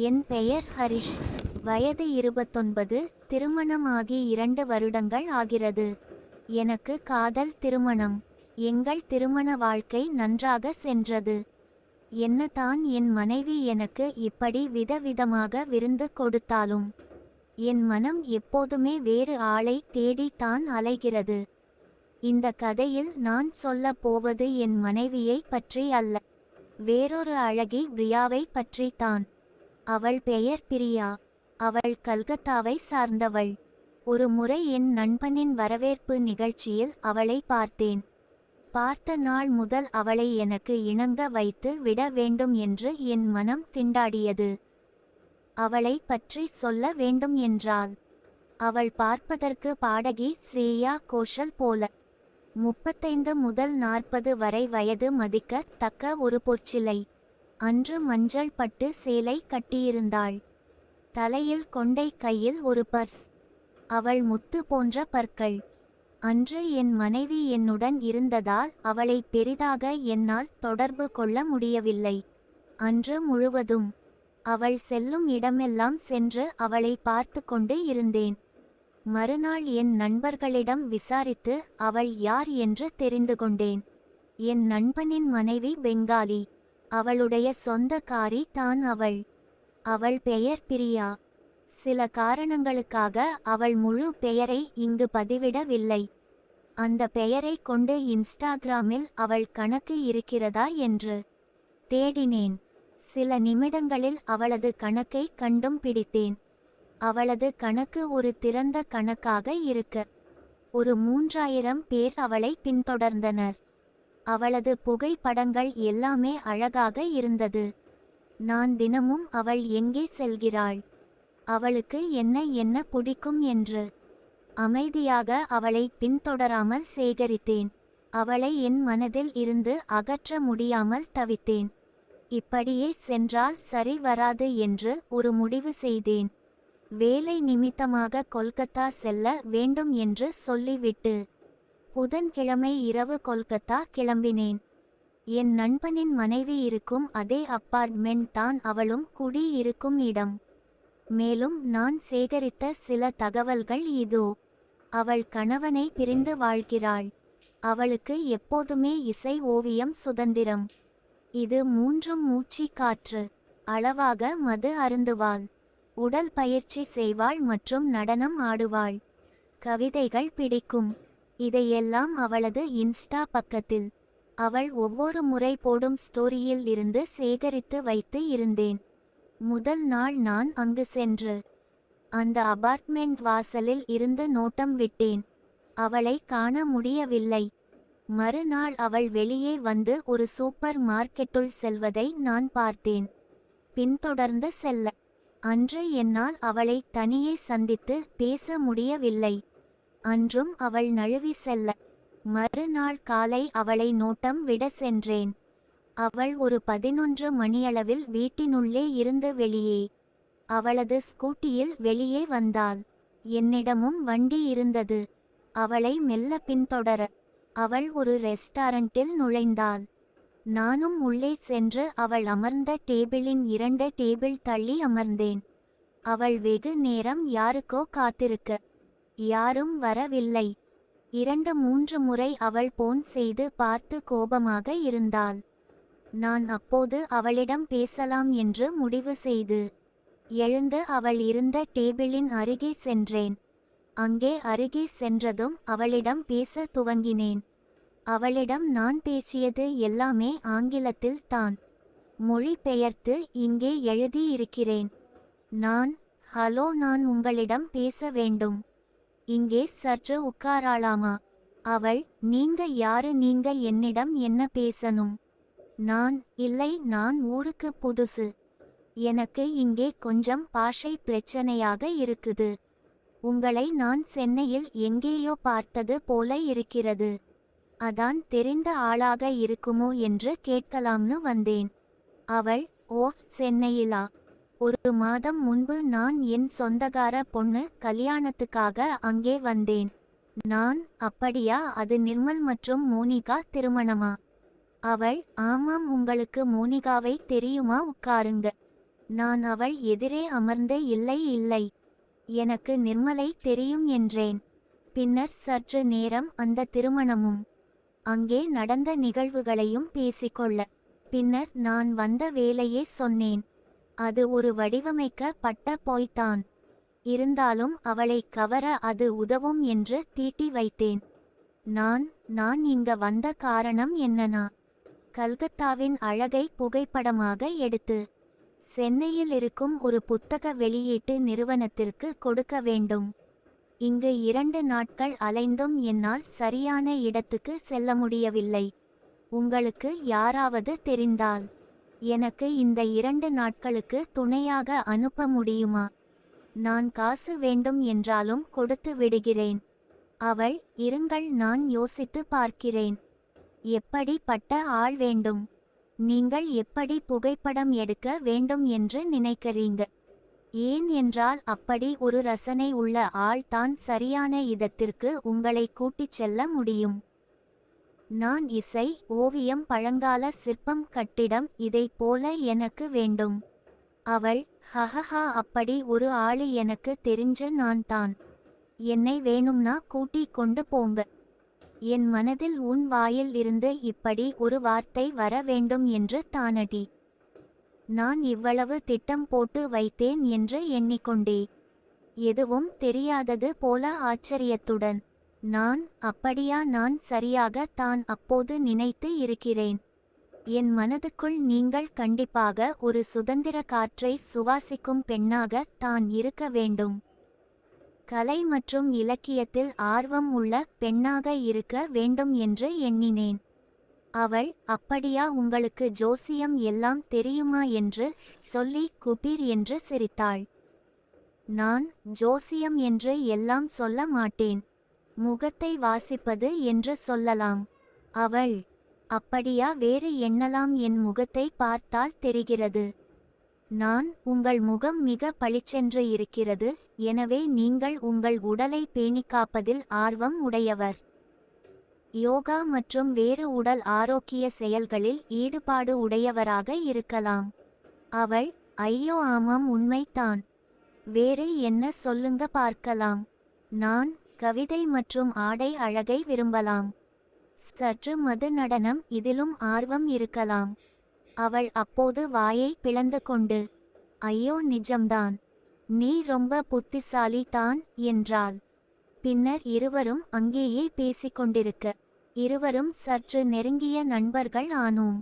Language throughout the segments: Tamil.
என் பெயர் ஹரிஷ். வயது 29. திருமணமாகி 2 வருடங்கள் ஆகிறது. எனக்கு காதல் திருமணம். எங்கள் திருமண வாழ்க்கை நன்றாக சென்றது. என்னதான் என் மனைவி எனக்கு இப்படி விதவிதமாக விருந்து கொடுத்தாலும் என் மனம் எப்போதுமே வேறு ஆளை தேடி தான் அலைகிறது. இந்த கதையில் நான் சொல்லப் போவது என் மனைவியை பற்றி அல்ல, வேறொரு அழகி பிரியாவை பற்றி தான். அவள் பெயர் பிரியா. அவள் கல்கத்தாவை சார்ந்தவள். ஒரு முறை என் நண்பனின் வரவேற்பு நிகழ்ச்சியில் அவளை பார்த்தேன். பார்த்த நாள் முதல் அவளை எனக்கு இணங்க வைத்து விட வேண்டும் என்று என் மனம் திண்டாடியது. அவளை பற்றி சொல்ல வேண்டும் என்றால், அவள் பார்ப்பதற்கு பாடகி ஸ்ரேயா கோஷல் போல. 35 முதல் 40 வரை வயது மதிக்க தக்க ஒரு பொற்சிலை. அன்று மஞ்சள் பட்டு சேலை கட்டியிருந்தாள். தலையில் கொண்டை, கையில் ஒரு பர்ஸ். அவள் முத்து போன்ற பற்கள். அன்று என் மனைவி என்னுடன் இருந்ததால் அவளை பெரிதாக என்னால் தொடர்பு கொள்ள முடியவில்லை. அன்று முழுவதும் அவள் செல்லும் இடமெல்லாம் சென்று அவளை பார்த்து கொண்டு இருந்தேன். மறுநாள் என் நண்பர்களிடம் விசாரித்து அவள் யார் என்று தெரிந்து கொண்டேன். என் நண்பனின் மனைவி பெங்காலி. அவளுடைய சொந்த காரி தான் அவள். அவள் பெயர் பிரியா. சில காரணங்களுக்காக அவள் முழு பெயரை இங்கு பதிவிடவில்லை. அந்த பெயரை கொண்டு இன்ஸ்டாகிராமில் அவள் கணக்கு இருக்கிறதா என்று தேடினேன். சில நிமிடங்களில் அவளது கணக்கை கண்டும் பிடித்தேன். அவளது கணக்கு ஒரு திறந்த கணக்காக இருக்க ஒரு 3000 பேர் அவளை பின்தொடர்ந்தனர். அவளது புகைப்படங்கள் எல்லாமே அழகாக இருந்தது. நான் தினமும் அவள் எங்கே செல்கிறாள், அவளுக்கு என்ன பிடிக்கும் என்று அமைதியாக அவளை பின்தொடராமல் சேகரித்தேன். அவளை என் மனதில் இருந்து அகற்ற முடியாமல் தவித்தேன். இப்படியே சென்றால் சரி வராது என்று ஒரு முடிவு செய்தேன். வேலை நிமித்தமாக கொல்கத்தா செல்ல வேண்டும் என்று சொல்லிவிட்டு புதன்கிழமை இரவு கொல்கத்தா கிளம்பினேன். என் நண்பனின் மனைவி இருக்கும் அதே அப்பார்ட்மெண்ட் தான் அவளும் குடி இருக்கும் இடம். மேலும் நான் சேகரித்த சில தகவல்கள் இதோ. அவள் கணவனை பிரிந்து வாழ்கிறாள். அவளுக்கு எப்போதுமே இசை, ஓவியம், சுதந்திரம். இது மூன்றும் மூச்சு காற்று. அளவாக மது அருந்துவாள். உடல் பயிற்சி செய்வாள் மற்றும் நடனம் ஆடுவாள். கவிதைகள் பிடிக்கும். இதையெல்லாம் அவளது இன்ஸ்டா பக்கத்தில் அவள் ஒவ்வொரு முறை போடும் ஸ்டோரியில் இருந்து சேகரித்து வைத்து இருந்தேன். முதல் நாள் நான் அங்கு சென்று அந்த அபார்ட்மெண்ட் வாசலில் இருந்து நோட்டம் விட்டேன். அவளை காண முடியவில்லை. மறுநாள் அவள் வெளியே வந்து ஒரு சூப்பர் மார்க்கெட்டுள் செல்வதை நான் பார்த்தேன். பின்தொடர்ந்து செல்ல அன்று என்னால் அவளை தனியே சந்தித்து பேச முடியவில்லை. அன்றும் அவள் நழுவி செல்ல மறுநாள் காலை அவளை நோட்டம் விட சென்றேன். அவள் ஒரு 11 மணியளவில் வீட்டினுள்ளே இருந்து வெளியே அவளது ஸ்கூட்டியில் வெளியே வந்தாள். என்னிடமும் வண்டி இருந்தது. அவளை மெல்ல பின்தொடர அவள் ஒரு ரெஸ்டாரண்டில் நுழைந்தாள். நானும் உள்ளே சென்று அவள் அமர்ந்த டேபிளின் 2 டேபிள் தள்ளி அமர்ந்தேன். அவள் வெகு நேரம் யாருக்கோ காத்திருக்க யாரும் வரவில்லை. 2-3 முறை அவள் போன் செய்து பார்த்து கோபமாக இருந்தாள். நான் அப்போது அவளிடம் பேசலாம் என்று முடிவு செய்து எழுந்து அவள் இருந்த டேபிளின் அருகே சென்றேன். அங்கே அருகே சென்றதும் அவளிடம் பேச துவங்கினேன். அவளிடம் நான் பேசியது எல்லாமே ஆங்கிலத்தில் தான். மொழி பெயர்த்து இங்கே எழுதியிருக்கிறேன். ஹலோ, நான் உங்களிடம் பேச வேண்டும். இங்கே சற்று உட்காராளாமா? அவள், நீங்க யாரு, நீங்க என்னிடம் என்ன பேசணும்? இல்லை, நான் ஊருக்கு புதுசு. எனக்கு இங்கே கொஞ்சம் பாஷை பிரச்சனையாக இருக்குது. உங்களை நான் சென்னையில் எங்கேயோ பார்த்தது போல இருக்கிறது. அதான் தெரிந்த ஆளாக இருக்குமோ என்று கேட்கலாம்னு வந்தேன். அவள், ஓ, சென்னையிலா? 1 மாதம் முன்பு நான் என் சொந்தக்கார பொண்ணு கல்யாணத்துக்காக அங்கே வந்தேன். அப்படியா, அது நிர்மல் மற்றும் மோனிகா திருமணமா? அவள், ஆமாம், உங்களுக்கு மோனிகாவை தெரியுமா? உட்காருங்க. நான் அவள் எதிரே அமர்ந்து இல்லை இல்லை, எனக்கு நிர்மலை தெரியும் என்றேன். பின்னர் சற்று நேரம் அந்த திருமணமும் அங்கே நடந்த நிகழ்வுகளையும் பேசிக்கொள்ள, பின்னர் நான் வந்த வேலையே சொன்னேன். அது ஒரு வடிவமைக்கப்பட்ட பொய்தான். இருந்தாலும் அவளை கவர அது உதவும் என்று தீட்டி வைத்தேன். நான் இங்க வந்த காரணம் என்னன்னா, கல்கத்தாவின் அழகை புகைப்படமாக எடுத்து சென்னையில் இருக்கும் ஒரு புத்தக வெளியீட்டு நிறுவனத்திற்கு கொடுக்க வேண்டும். இங்கு 2 நாட்கள் அலைந்தும் என்னால் சரியான இடத்துக்கு செல்ல முடியவில்லை. உங்களுக்கு யாராவது தெரிந்தால் எனக்கு இந்த 2 நாட்களுக்கு துணையாக அனுப்ப முடியுமா? நான் காசு வேண்டும் என்றாலும் கொடுத்து விடுகிறேன். அவள், இருங்கள், நான் யோசித்து பார்க்கிறேன். எப்படிப்பட்ட ஆள் வேண்டும்? நீங்கள் எப்படி புகைப்படம் எடுக்க வேண்டும் என்று நினைக்கிறீங்க? ஏன் என்றால் அப்படி ஒரு ரசனை உள்ள ஆள் தான் சரியான இடத்திற்கு உங்களை கூட்டிச் செல்ல முடியும். நான் இசை, ஓவியம், பழங்கால சிற்பம், கட்டிடம், இதை போல எனக்கு வேண்டும். அவள், ஹஹஹா, அப்படி ஒரு ஆளு எனக்கு தெரிஞ்ச நான் தான். என்னை வேணும்னா கூட்டி கொண்டு போங்க. என் மனதில் உன் வாயில் இருந்து இப்படி ஒரு வார்த்தை வர வேண்டும் என்று தானடி நான் இவ்வளவு திட்டம் போட்டு வைத்தேன் என்று எண்ணிக்கொண்டே, எதுவும் தெரியாதது போல ஆச்சரியத்துடன், அப்படியா, நான் சரியாக தான் அப்போது நினைத்து இருக்கிறேன். என் மனதுக்குள் நீங்கள் கண்டிப்பாக ஒரு சுதந்திர காற்றை சுவாசிக்கும் பெண்ணாக தான் இருக்க வேண்டும். கலை மற்றும் இலக்கியத்தில் ஆர்வம் உள்ள பெண்ணாக இருக்க வேண்டும் என்று எண்ணினேன். அவள், அப்படியா, உங்களுக்கு ஜோசியம் எல்லாம் தெரியுமா என்று சொல்லி குபீர் என்று சிரித்தாள். நான், ஜோசியம் என்று எல்லாம் சொல்ல மாட்டேன், முகத்தை வாசிப்பது என்று சொல்லலாம். அவள், அப்படியா, வேறு எண்ணலாம், என் முகத்தை பார்த்தால் தெரிகிறது. நான், உங்கள் முகம் மிக பளிச்சென்று இருக்கிறது, எனவே நீங்கள் உங்கள் உடலை பேணிக்காப்பதில் ஆர்வம் உடையவர். யோகா மற்றும் வேறு உடல் ஆரோக்கிய செயல்களில் ஈடுபாடு உடையவராக இருக்கலாம். அவள், ஐயோ ஆமாம், உண்மைதான். வேறு என்ன சொல்லுங்க பார்க்கலாம். நான், கவிதை மற்றும் ஆடை அழகை விரும்பலாம். சற்று மது, நடனம், இதிலும் ஆர்வம் இருக்கலாம். அவள் அப்போது வாயை பிளந்து கொண்டு, ஐயோ நிஜம்தான், நீ ரொம்ப புத்திசாலி தான் என்றாள். பின்னர் இருவரும் அங்கேயே பேசிக்கொண்டிருக்க, இருவரும் சற்று நெருங்கிய நண்பர்கள் ஆனோம்.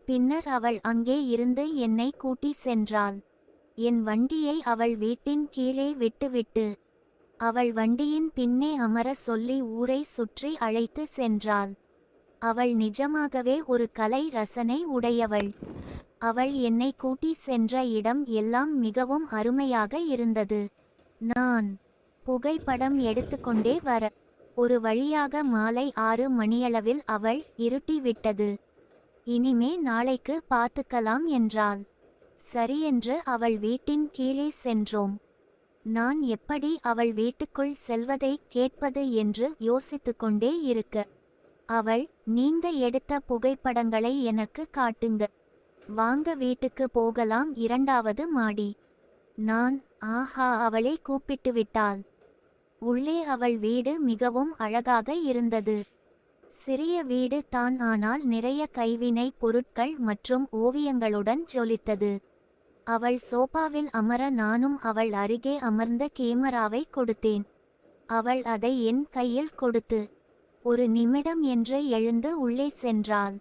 பின்னர் அவள் அங்கே இருந்து என்னை கூட்டி சென்றாள். என் வண்டியை அவள் வீட்டின் கீழே விட்டுவிட்டு அவள் வண்டியின் பின்னே அமர சொல்லி ஊரை சுற்றி அழைத்து சென்றாள். அவள் நிஜமாகவே ஒரு கலை ரசனை உடையவள். அவள் என்னை கூட்டி சென்ற இடம் எல்லாம் மிகவும் அருமையாக இருந்தது. நான் புகைப்படம் எடுத்துக்கொண்டே வர, ஒரு வழியாக மாலை 6 மணியளவில் அவள் இருட்டிவிட்டது. இனிமே நாளைக்கு பார்த்துக்கலாம் என்றாள். சரியென்று அவள் வீட்டின் கீழே சென்றோம். நான் எப்படி அவள் வீட்டுக்குள் செல்வதை கேட்பது என்று யோசித்துக்கொண்டே இருக்க, அவள், நீங்க எடுத்த புகைப்படங்களை எனக்கு காட்டுங்க, வாங்க வீட்டுக்கு போகலாம், 2வது மாடி. நான், ஆஹா, அவளை கூப்பிட்டு விட்டாள். உள்ளே அவள் வீடு மிகவும் அழகாக இருந்தது. சிறிய வீடு தான், ஆனால் நிறைய கைவினை பொருட்கள் மற்றும் ஓவியங்களுடன் ஜொலித்தது. அவள் சோபாவில் அமர நானும் அவள் அருகே அமர்ந்த கேமராவை கொடுத்தேன். அவள் அதை என் கையில் கொடுத்து ஒரு நிமிடம் என்று எழுந்து உள்ளே சென்றாள்.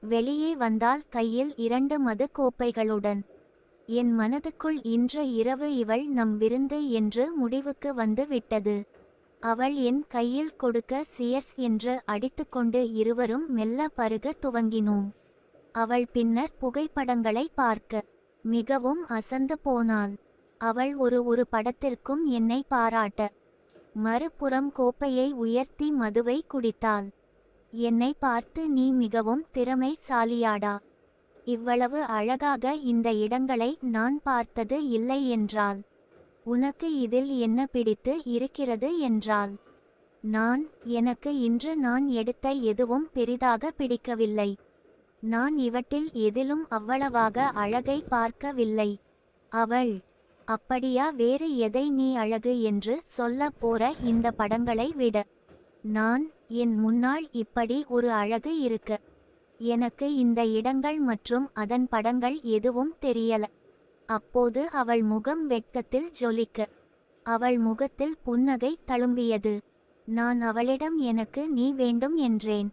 வெளியே வந்தால் கையில் 2 மது கோப்பைகளுடன். என் மனதுக்குள் இன்று இரவு இவள் நம் விருந்து என்று முடிவுக்கு வந்து விட்டது. அவள் என் கையில் கொடுக்க சியர்ஸ் என்று அடித்துக்கொண்டு இருவரும் மெல்ல பருக துவங்கினோம். அவள் பின்னர் புகைப்படங்களை பார்க்க மிகவும் அசந்து போனாள். அவள் ஒரு படத்திற்கும் என்னை பாராட்ட, மறுபுறம் கோப்பையை உயர்த்தி மதுவை குடித்தாள். என்னை பார்த்து, நீ மிகவும் திறமைசாலியாடா, இவ்வளவு அழகாக இந்த இடங்களை நான் பார்த்தது இல்லை என்றாள். உனக்கு இதில் என்ன பிடித்து இருக்கிறது என்றாள். எனக்கு இன்று நான் எடுத்த எதுவும் பெரிதாக பிடிக்கவில்லை. நான் இவற்றில் எதிலும் அவ்வளவாக அழகை பார்க்கவில்லை. அவள், அப்படியா, வேறு எதை நீ அழகு என்று சொல்ல போற? இந்த படங்களை விட நான் என் முன்னால் இப்படி ஒரு அழகு இருக்கு. எனக்கு இந்த இடங்கள் மற்றும் அதன் படங்கள் எதுவும் தெரியல. அப்போது அவள் முகம் வெட்கத்தில் ஜொலிக்க, அவள் முகத்தில் புன்னகை தழும்பியது. நான் அவளிடம் எனக்கு நீ வேண்டும் என்றேன்.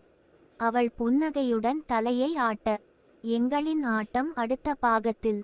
அவள் புன்னகையுடன் தலையை ஆட்ட. எங்களின் ஆட்டம் அடுத்த பாகத்தில்.